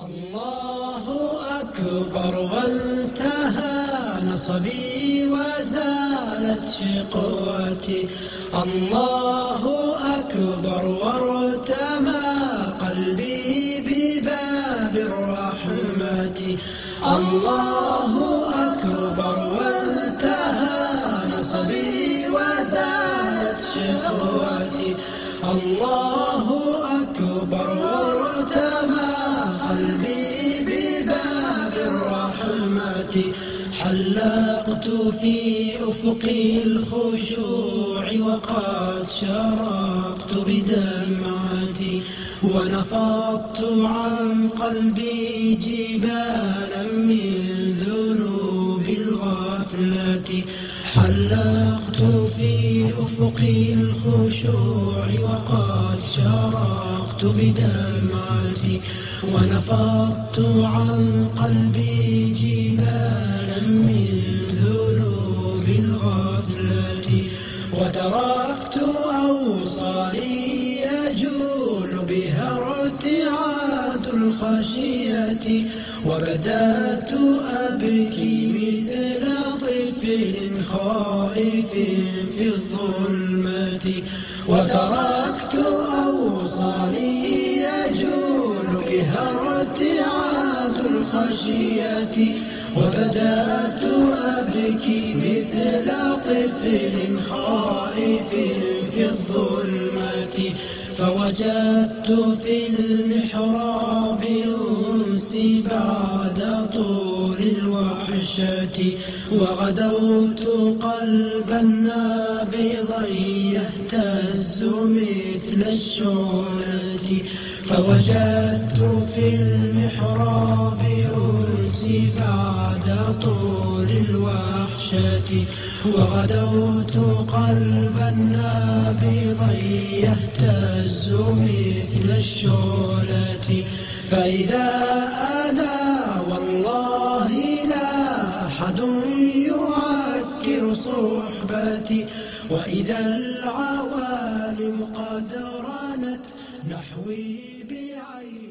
الله أكبر وانتهى نصبي وزالت شقوتي. الله أكبر وارتمى قلبي بباب الرحمة. الله أكبر وانتهى نصبي وزالت شقوتي. الله أكبر وارتمى قلبي بباب الرحمة. حلقت في أفق الخشوع وقد شرقت بدمعتي، ونفضت عن قلبي جبالا من ذنوب الغفلة. حلقت في أفق الخشوع وقد شرقت بدمعتي، ونفضت عن قلبي جبالا من ذنوب الغفلة. وتركت أوصالي يجول بها ارتعاد الخشية، وبدأت أبكي مثل طفل خائف في الظلمة. وتركت أوصالي يجول بها ارتعاد الخشية، وبدأت أبكي مثل طفل خائف في الظلمة. فوجدت في المحراب أنسي بعد طول الوحشة، وغدوت قلبا نابضا يهتز مثل الشعلة. فوجدت في المحراب أنسي بعد طول الوحشة، وغدوت قلبا نابضا يهتز مثل الشعلة. فإذا أنا والله لا أحد يعكر صحبتي، وإذا العوالم قد رنت نحوي بعين